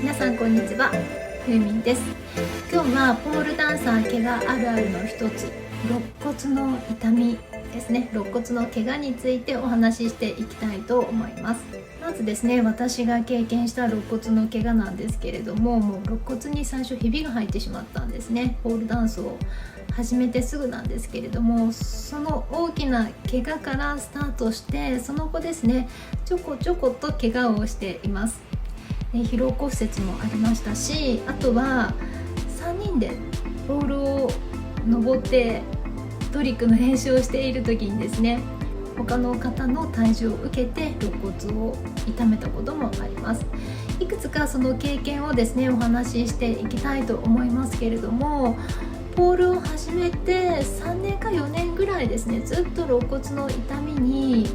皆さんこんにちは、ふうみんです。今日はポールダンサー怪我あるあるの一つ、肋骨の痛みですね。肋骨の怪我についてお話ししていきたいと思います。まずですね、私が経験した肋骨の怪我なんですけれども、もう肋骨に最初ひびが入ってしまったんですね。ポールダンスを始めてすぐなんですけれども、その大きな怪我からスタートして、その後ですね、ちょこちょこと怪我をしています。疲労骨折もありましたし、あとは3人でポールを登ってトリックの練習をしている時にですね、他の方の体重を受けて肋骨を痛めたこともあります。いくつかその経験をですね、お話ししていきたいと思いますけれども、ポールを始めて3年か4年ぐらいですね、ずっと肋骨の痛みに、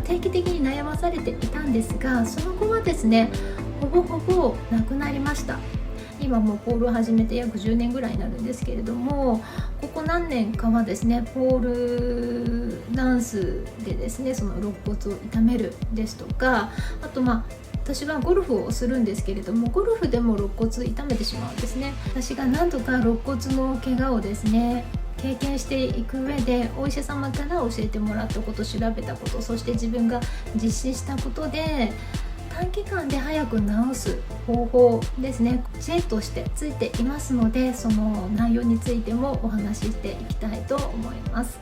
定期的に悩まされていたんですが、その後はですね、ほぼほぼなくなりました。今もうポールを始めて約10年ぐらいになるんですけれども、ここ何年かはですね、ポールダンスでですね、その肋骨を痛めるですとか、あと私はゴルフをするんですけれども、ゴルフでも肋骨痛めてしまうんですね。私が何度か肋骨の怪我をですね経験していく上で、お医者様から教えてもらったこと、調べたこと、そして自分が実施したことで短期間で早く治す方法ですね、知恵としてついていますので、その内容についてもお話ししていきたいと思います。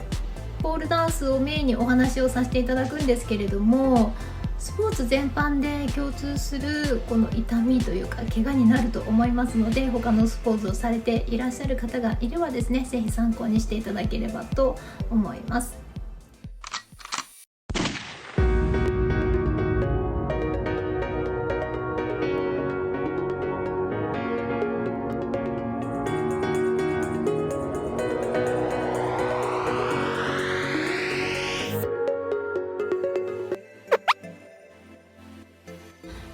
ポールダンスをメインにお話をさせていただくんですけれども、スポーツ全般で共通するこの痛みというか怪我になると思いますので、他のスポーツをされていらっしゃる方がいればですね、ぜひ参考にしていただければと思います。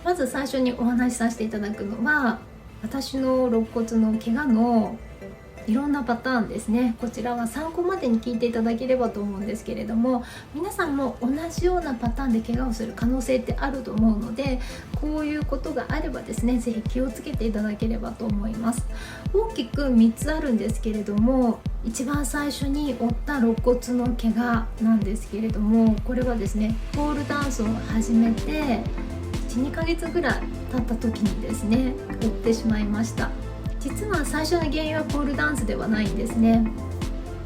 まず最初にお話しさせていただくのは、私の肋骨の怪我のいろんなパターンですね。こちらは参考までに聞いていただければと思うんですけれども、皆さんも同じようなパターンで怪我をする可能性ってあると思うので、こういうことがあればですね、ぜひ気をつけていただければと思います。大きく3つあるんですけれども、一番最初に負った肋骨の怪我なんですけれども、これはですね、ポールダンスを始めて1、2ヶ月ぐらい経った時にですね、負ってしまいました。実は最初の原因はポールダンスではないんですね。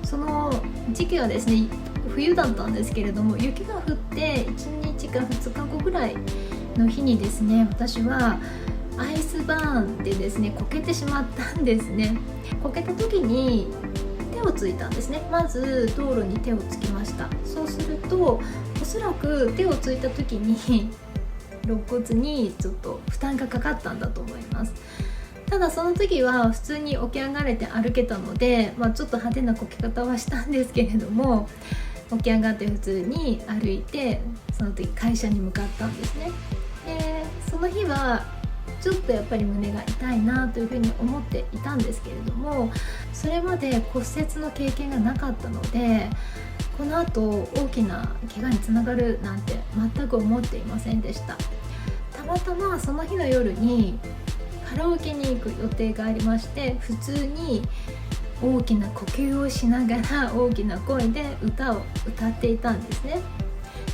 その時期はですね、冬だったんですけれども、雪が降って1日か2日後ぐらいの日にですね、私はアイスバーンでですね、こけてしまったんですね。こけた時に手をついたんですね。まず道路に手をつきました。そうすると、おそらく手をついた時に肋骨にちょっと負担がかかったんだと思います。ただその時は普通に起き上がれて歩けたので、ちょっと派手なこけ方はしたんですけれども、起き上がって普通に歩いて、その時会社に向かったんですね。でその日はちょっとやっぱり胸が痛いなというふうに思っていたんですけれども、それまで骨折の経験がなかったので、この後大きな怪我につながるなんて全く思っていませんでした。たまたまその日の夜にカラオケに行く予定がありまして、普通に大きな呼吸をしながら大きな声で歌を歌っていたんですね。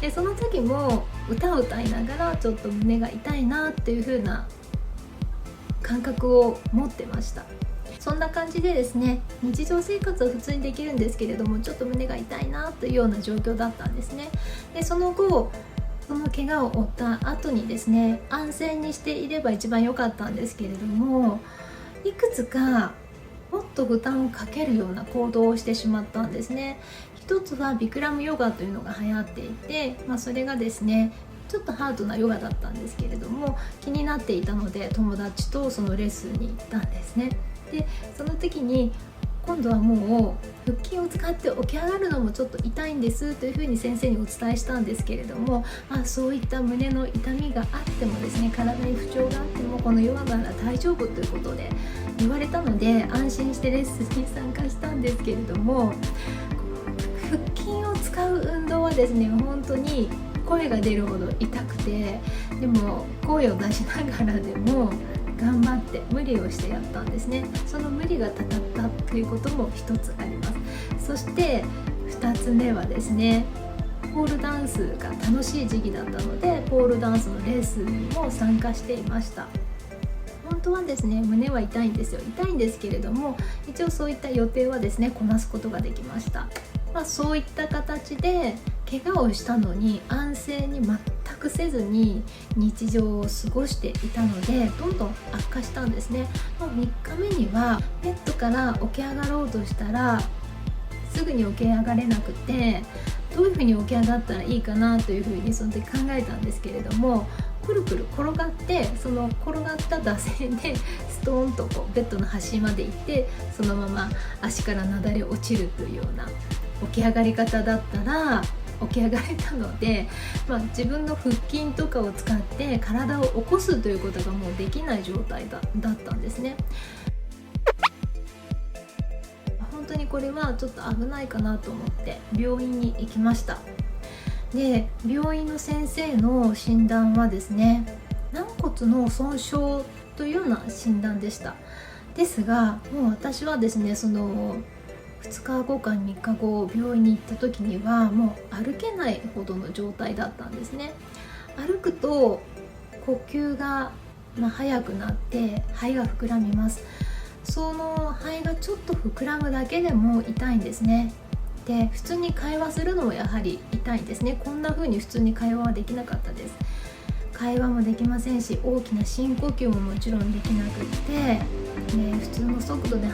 でその時も歌を歌いながら、ちょっと胸が痛いなっていう風な感覚を持ってました。そんな感じでですね、日常生活は普通にできるんですけれども、ちょっと胸が痛いなというような状況だったんですね。でその後、その怪我を負った後にですね、安静にしていれば一番良かったんですけれども、いくつかもっと負担をかけるような行動をしてしまったんですね。一つはビクラムヨガというのが流行っていて、それがですね、ちょっとハードなヨガだったんですけれども、気になっていたので友達とそのレッスンに行ったんですね。でその時に、今度はもう腹筋を使って起き上がるのもちょっと痛いんですというふうに先生にお伝えしたんですけれども、そういった胸の痛みがあってもですね、体に不調があってもこのヨガなら大丈夫ということで言われたので、安心してレッスンに参加したんですけれども、腹筋を使う運動はですね、本当に声が出るほど痛くて、でも声を出しながらでも頑張って無理をしてやったんですね。その無理がたたったということも一つあります。そして2つ目はですね、ポールダンスが楽しい時期だったので、ポールダンスのレッスンにも参加していました。本当はですね、胸は痛いんですよ。痛いんですけれども、一応そういった予定はですね、こなすことができました。そういった形で怪我をしたのに安静に全くせずに日常を過ごしていたので、どんどん悪化したんですね。3日目にはベッドから起き上がろうとしたらすぐに起き上がれなくて、どういうふうに起き上がったらいいかなというふうにその時考えたんですけれども、くるくる転がって、その転がった惰性でストーンとベッドの端まで行って、そのまま足からなだれ落ちるというような起き上がり方だったら起き上がれたので、自分の腹筋とかを使って体を起こすということがもうできない状態だったんですね。本当にこれはちょっと危ないかなと思って病院に行きました。で、病院の先生の診断はですね、軟骨の損傷というような診断でした。ですが、もう私はですね、その2日後か3日後病院に行った時にはもう歩けないほどの状態だったんですね。歩くと呼吸が速くなって肺が膨らみます。その肺がちょっと膨らむだけでも痛いんですね。で、普通に会話するのもやはり痛いんですね。こんな風に普通に会話はできなかったです。会話もできませんし、大きな深呼吸ももちろんできなくって、普通の速度で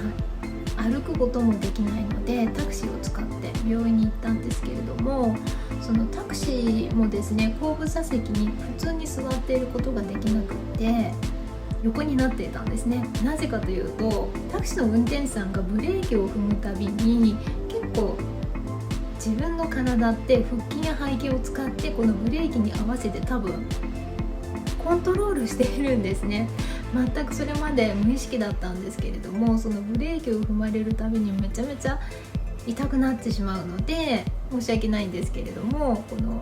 歩くこともできないので、タクシーを使って病院に行ったんですけれども、そのタクシーもですね、後部座席に普通に座っていることができなくって横になっていたんですね。なぜかというと、タクシーの運転手さんがブレーキを踏むたびに結構自分の体って腹筋や背筋を使ってこのブレーキに合わせて多分コントロールしているんですね。全くそれまで無意識だったんですけれども、そのブレーキを踏まれるたびにめちゃめちゃ痛くなってしまうので、申し訳ないんですけれども、この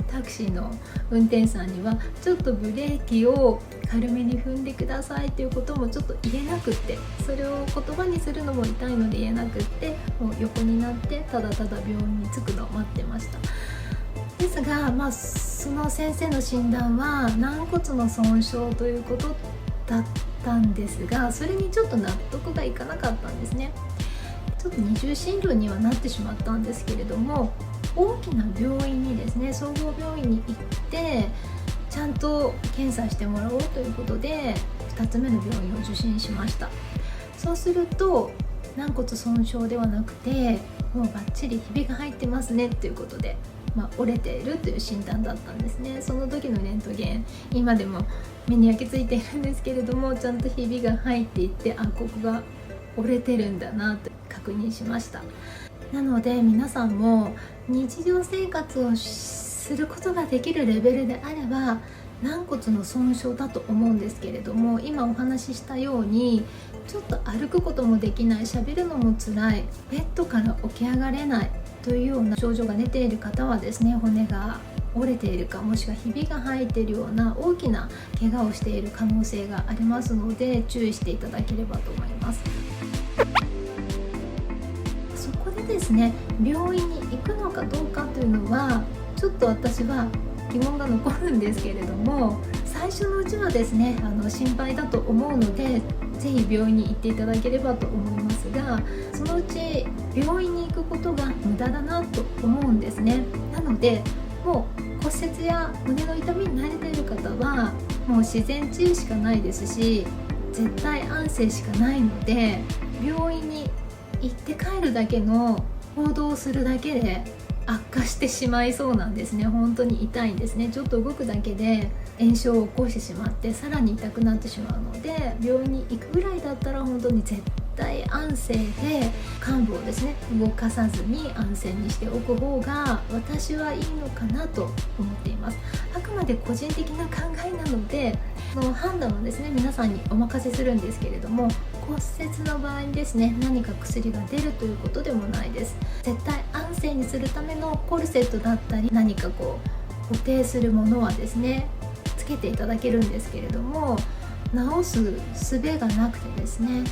タクシーの運転手さんにはちょっとブレーキを軽めに踏んでくださいということもちょっと言えなくって、それを言葉にするのも痛いので言えなくって、もう横になってただただ病院に着くのを待ってました。ですが、その先生の診断は軟骨の損傷ということだったんですが、それにちょっと納得がいかなかったんですね。ちょっと二重診療にはなってしまったんですけれども、大きな病院にですね、総合病院に行ってちゃんと検査してもらおうということで2つ目の病院を受診しました。そうすると軟骨損傷ではなくて、もうバッチリひびが入ってますねということで、折れているという診断だったんですね。その時のレントゲン、今でも目に焼き付いているんですけれども、ちゃんとひびが入っていて、ここが折れてるんだなと確認しました。なので皆さんも日常生活をすることができるレベルであれば軟骨の損傷だと思うんですけれども、今お話ししたようにちょっと歩くこともできない、喋るのも辛い、ベッドから起き上がれないというような症状が出ている方はですね、骨が折れているか、もしくはひびが入っているような大きな怪我をしている可能性がありますので、注意していただければと思います。そこでですね、病院に行くのかどうかというのはちょっと私は疑問が残るんですけれども、最初のうちはですね、心配だと思うので、ぜひ病院に行っていただければと思いますが、そのうち病院に行くことが無駄だなと思うんですね。なので、もう骨折や胸の痛みに慣れている方はもう自然治癒しかないですし、絶対安静しかないので、病院に行って帰るだけの行動をするだけで悪化してしまいそうなんですね。本当に痛いんですね。ちょっと動くだけで炎症を起こしてしまってさらに痛くなってしまうので、病院に行くぐらいだったら本当に絶対安静で患部をですね動かさずに安静にしておく方が私はいいのかなと思っています。あくまで個人的な考えなので、その判断はですね皆さんにお任せするんですけれども、骨折の場合にですね何か薬が出るということでもないです。絶対安静にするためのコルセットだったり、何か固定するものはですねつけていただけるんですけれども、治す術がなくてですね、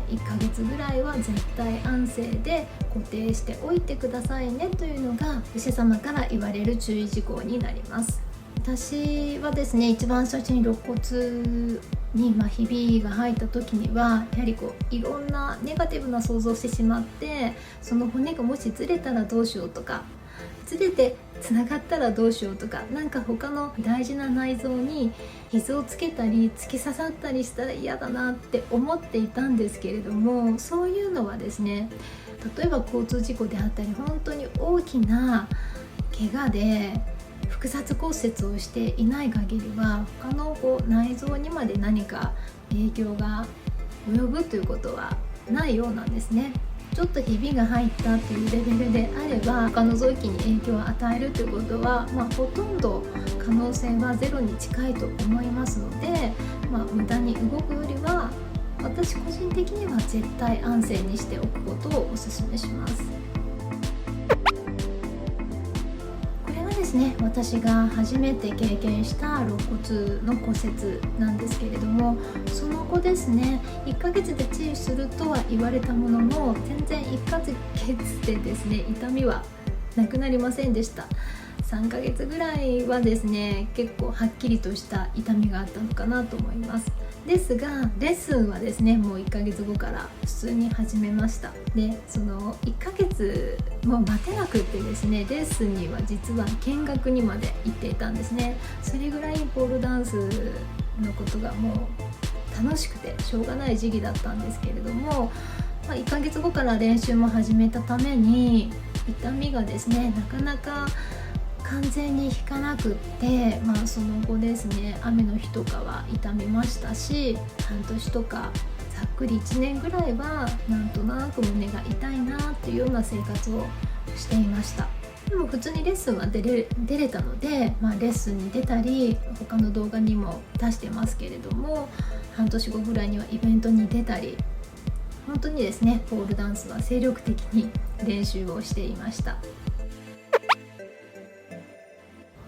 1ヶ月ぐらいは絶対安静で固定しておいてくださいねというのがお医者様から言われる注意事項になります。私はですね、一番最初に肋骨にひびが入った時にはやはりいろんなネガティブな想像をしてしまって、その骨がもしずれたらどうしようとか、ずれてつながったらどうしようとか、なんか他の大事な内臓に傷をつけたり突き刺さったりしたら嫌だなって思っていたんですけれども、そういうのはですね、例えば交通事故であったり本当に大きな怪我で複雑骨折をしていない限りは他の内臓にまで何か影響が及ぶということはないようなんですね。ちょっとひびが入ったっていうレベルであれば他の臓器に影響を与えるということは、ほとんど可能性はゼロに近いと思いますので、無駄に動くよりは私個人的には絶対安静にしておくことをお勧めします。ですね、私が初めて経験した肋骨の骨折なんですけれども、その後ですね、1ヶ月で治癒するとは言われたものの、全然1ヶ月でですね、痛みはなくなりませんでした。3ヶ月ぐらいはですね、結構はっきりとした痛みがあったのかなと思います。ですがレッスンはですね、もう1ヶ月後から普通に始めました。でその1ヶ月も待てなくってですね、レッスンには実は見学にまで行っていたんですね。それぐらいポールダンスのことがもう楽しくてしょうがない時期だったんですけれども、1ヶ月後から練習も始めたために痛みがですね、なかなか完全に引かなくって、その後ですね、雨の日とかは痛みましたし、半年とかざっくり1年ぐらいはなんとなく胸が痛いなっていうような生活をしていました。でも普通にレッスンは出れたので、レッスンに出たり他の動画にも出してますけれども、半年後ぐらいにはイベントに出たり、本当にですね、ポールダンスは精力的に練習をしていました。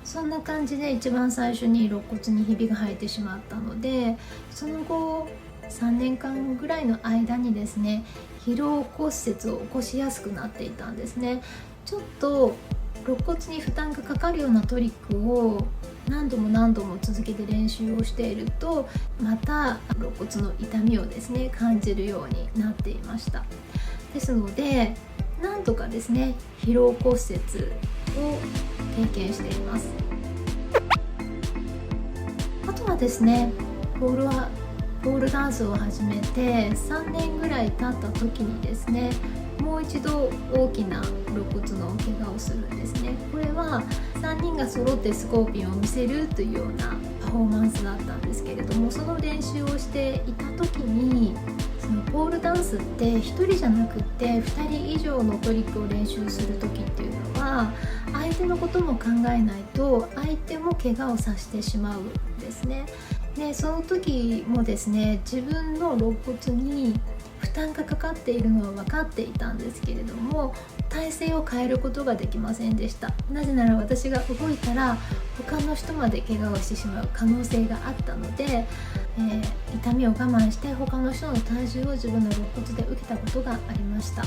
そんな感じで一番最初に肋骨にひびが入ってしまったので、その後3年間ぐらいの間にですね、疲労骨折を起こしやすくなっていたんですね。ちょっと肋骨に負担がかかるようなトリックを何度も続けて練習をしていると、また肋骨の痛みをですね感じるようになっていました。ですのでなんとかですね、疲労骨折を経験しています。あとはですね、ポールダンスを始めて3年ぐらい経った時にですね、もう一度大きな肋骨の怪我をするんですね。これは3人が揃ってスコーピオンを見せるというようなパフォーマンスだったんですけれども、その練習をしていた時に、そのポールダンスって1人じゃなくって2人以上のトリックを練習する時っていうのは相手のことも考えないと相手も怪我をさせてしまうんですね。でその時もですね、自分の肋骨に負担がかかっているのは分かっていたんですけれども、体勢を変えることができませんでした。なぜなら私が動いたら他の人まで怪我をしてしまう可能性があったので、痛みを我慢して他の人の体重を自分の肋骨で受けたことがありました。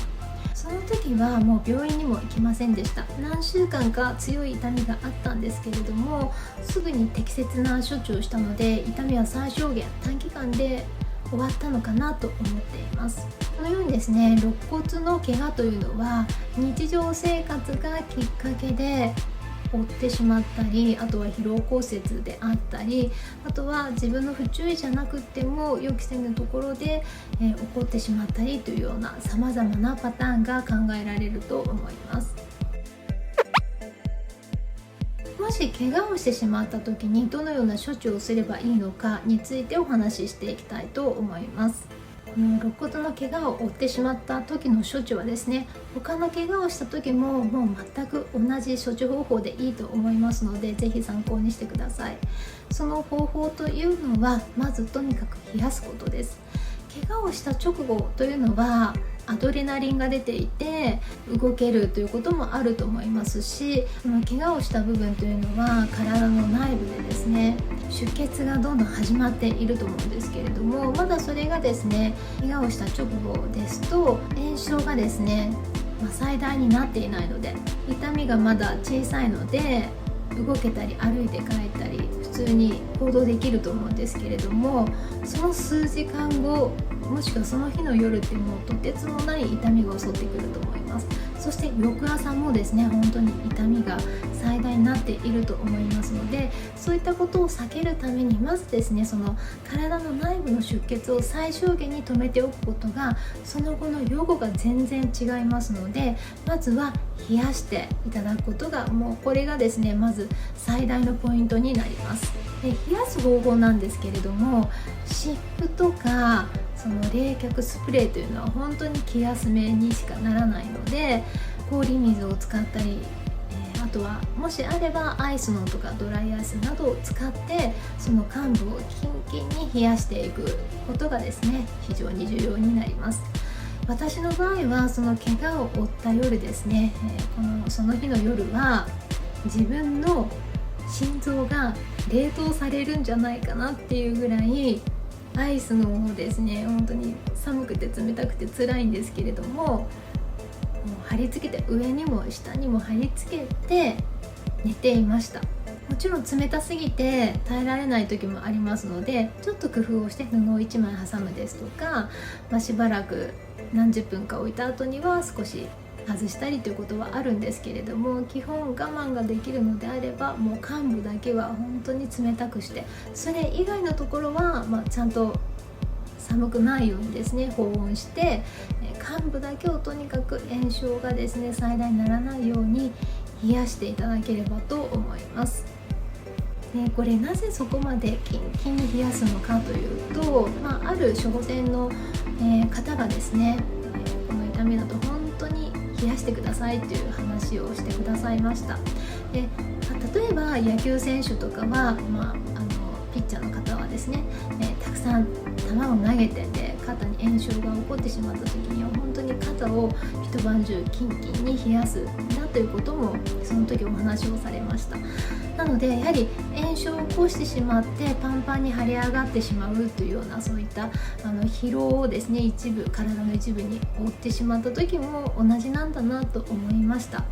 その時はもう病院にも行きませんでした。何週間か強い痛みがあったんですけれども、すぐに適切な処置をしたので痛みは最小限短期間で終わったのかなと思っています。このようにですね、肋骨の怪我というのは日常生活がきっかけで負ってしまったり、あとは疲労骨折であったり、あとは自分の不注意じゃなくても予期せぬところで、起こってしまったりというような様々なパターンが考えられると思います。もし怪我をしてしまった時にどのような処置をすればいいのかについてお話ししていきたいと思います。この肋骨の怪我を負ってしまった時の処置はですね、他の怪我をした時ももう全く同じ処置方法でいいと思いますので、ぜひ参考にしてください。その方法というのは、まずとにかく冷やすことです。怪我をした直後というのはアドレナリンが出ていて動けるということもあると思いますし、怪我をした部分というのは体の内部でですね出血がどんどん始まっていると思うんですけれども、まだそれがですね怪我をした直後ですと炎症がですね、最大になっていないので痛みがまだ小さいので動けたり歩いて帰ったり普通に行動できると思うんですけれども、その数時間後もしくはその日の夜ってもうとてつもない痛みが襲ってくると思います。そして翌朝もですね本当に痛みが最大になっていると思いますので、そういったことを避けるためにまずですねその体の内部の出血を最小限に止めておくことがその後の予後が全然違いますので、まずは冷やしていただくことがもうこれがですねまず最大のポイントになります。で冷やす方法なんですけれども、湿布とかその冷却スプレーというのは本当に気休めにしかならないので、氷水を使ったり、あとはもしあればアイスノンとかドライアイスなどを使ってその患部をキンキンに冷やしていくことがですね非常に重要になります。私の場合はその怪我を負った夜ですね、その日の夜は自分の心臓が冷凍されるんじゃないかなっていうぐらいアイスの方ですね本当に寒くて冷たくて辛いんですけれども、貼り付けて上にも下にも貼り付けて寝ていました。もちろん冷たすぎて耐えられない時もありますので、ちょっと工夫をして布を1枚挟むですとか、しばらく何十分か置いた後には少し外したりということはあるんですけれども、基本我慢ができるのであればもう患部だけは本当に冷たくして、それ以外のところは、ちゃんと寒くないようにですね保温して患部だけをとにかく炎症がですね最大にならないように冷やしていただければと思います。これなぜそこまでキンキンに冷やすのかというと、ある処方箋の、方がですね、この痛みだと本当に冷やしてくださいという話をしてくださいました。で例えば野球選手とかは、ピッチャーの方はですね、たくさん球を投げてて肩に炎症が起こってしまった時には本当に肩を一晩中キンキンに冷やすんだということもその時お話をされました。なのでやはり炎症を起こしてしまってパンパンに腫れ上がってしまうというようなそういった疲労をですね体の一部に負ってしまった時も同じなんだなと思いました。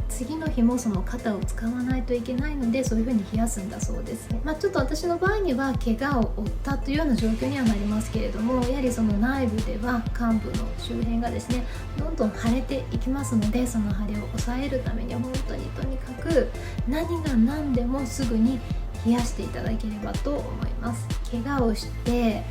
次の日もその肩を使わないといけないのでそういうふうに冷やすんだそうです。ちょっと私の場合には怪我を負ったというような状況にはなりますけれども、やはりその内部では患部の周辺がですねどんどん腫れていきますので、その腫れを抑えるためには本当にとにかく何が何でもすぐに冷やしていただければと思います。怪我をして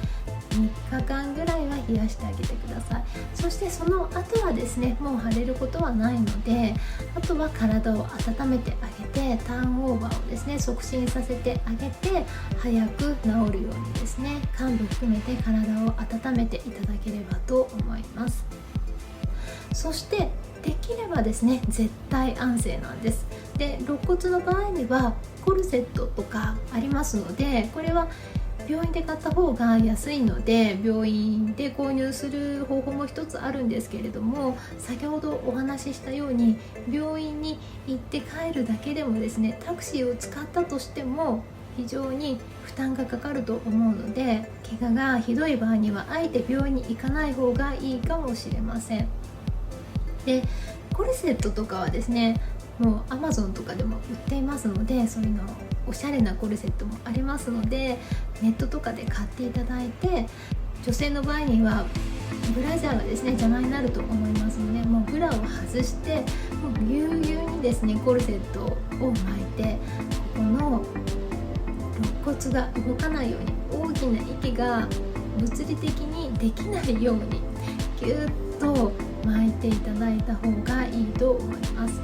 3日間ぐらいは冷やしてあげてください。そしてその後はですねもう腫れることはないので、あとは体を温めてあげてターンオーバーをですね促進させてあげて早く治るようにですね患部含めて体を温めていただければと思います。そしてできればですね絶対安静なんです。で肋骨の場合にはコルセットとかありますので、これは病院で買った方が安いので病院で購入する方法も一つあるんですけれども、先ほどお話ししたように病院に行って帰るだけでもですねタクシーを使ったとしても非常に負担がかかると思うので、怪我がひどい場合にはあえて病院に行かない方がいいかもしれません。でコルセットとかはですねもう Amazon とかでも売っていますので、そういうのおしゃれなコルセットもありますのでネットとかで買っていただいて、女性の場合にはブラジャーがですね邪魔になると思いますので、もうブラを外してもうぎゅうぎゅうにですねコルセットを巻いて、ここの肋骨が動かないように大きな息が物理的にできないようにぎゅっと巻いていただいた方がいいと思います。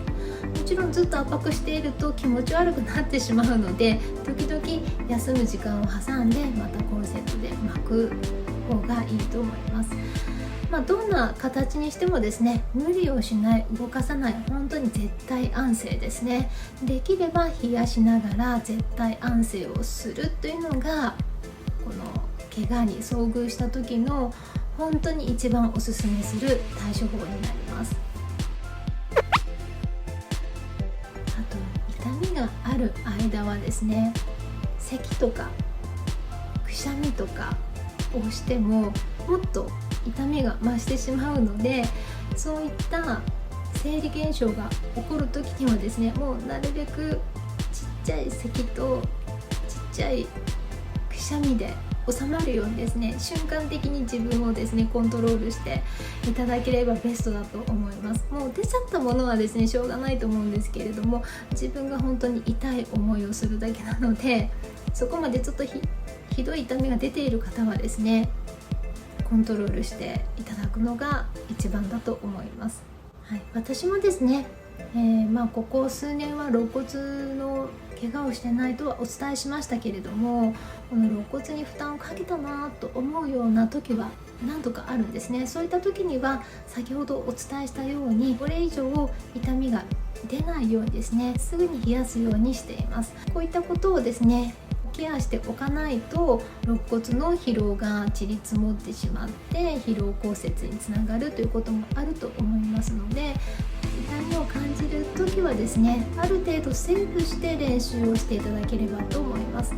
もちろんずっと圧迫していると気持ち悪くなってしまうので、時々休む時間を挟んでまたコルセットで巻く方がいいと思います。どんな形にしてもですね無理をしない、動かさない、本当に絶対安静ですね。できれば冷やしながら絶対安静をするというのがこの怪我に遭遇した時の本当に一番おすすめする対処法になります。あと痛みがある間はですね、咳とかくしゃみとかをしてももっと痛みが増してしまうので、そういった生理現象が起こる時にはですね、もうなるべくちっちゃい咳とちっちゃいくしゃみで収まるようにですね、瞬間的に自分をですねコントロールしていただければベストだと思います。もう出ちゃったものはですねしょうがないと思うんですけれども、自分が本当に痛い思いをするだけなので、そこまでちょっとひどい痛みが出ている方はですねコントロールしていただくのが一番だと思います。はい、私もですね、ここ数年は肋骨の怪我をしてないとはお伝えしましたけれども、この肋骨に負担をかけたなと思うような時は何度かあるんですね。そういった時には先ほどお伝えしたように、これ以上痛みが出ないようにですねすぐに冷やすようにしています。こういったことをですねケアしておかないと、肋骨の疲労がちり積もってしまって疲労骨折につながるということもあると思いますので、痛みを感じる時はですねある程度セーブして練習をしていただければと思います。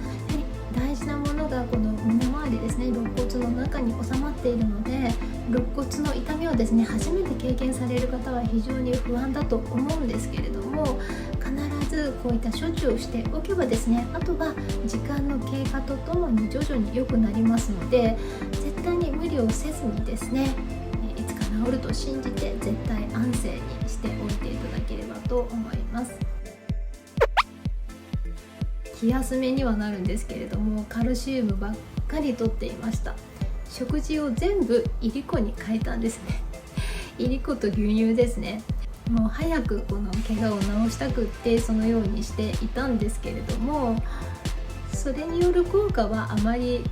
大事なものがこの胸周りですね、肋骨の中に収まっているので、肋骨の痛みをですね初めて経験される方は非常に不安だと思うんですけれども、必ずこういった処置をしておけばですね、あとは時間の経過とともに徐々に良くなりますので、絶対に無理をせずにですねいつか治ると信じて絶対安静にしておいていただければと思います。気休めにはなるんですけれども、カルシウムばっかりとっていました。食事を全部いりこに変えたんですね。いりこと牛乳ですね。もう早くこの怪我を治したくってそのようにしていたんですけれども、それによる効果はあまり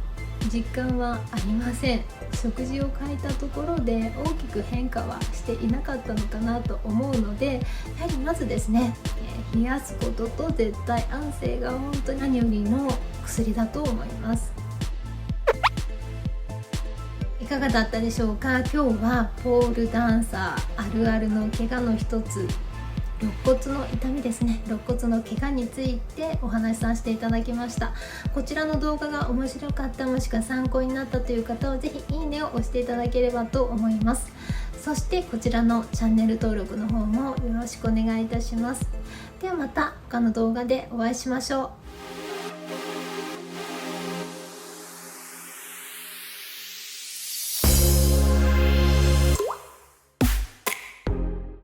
実感はありません。食事を変えたところで大きく変化はしていなかったのかなと思うので、やはりまずですね冷やすことと絶対安静が本当に何よりの薬だと思います。いかがだったでしょうか。今日はポールダンサーあるあるの怪我の一つ、肋骨の痛みですね、肋骨の怪我についてお話しさせていただきました。こちらの動画が面白かった、もしくは参考になったという方はぜひいいねを押していただければと思います。そしてこちらのチャンネル登録の方もよろしくお願いいたします。ではまた他の動画でお会いしましょう。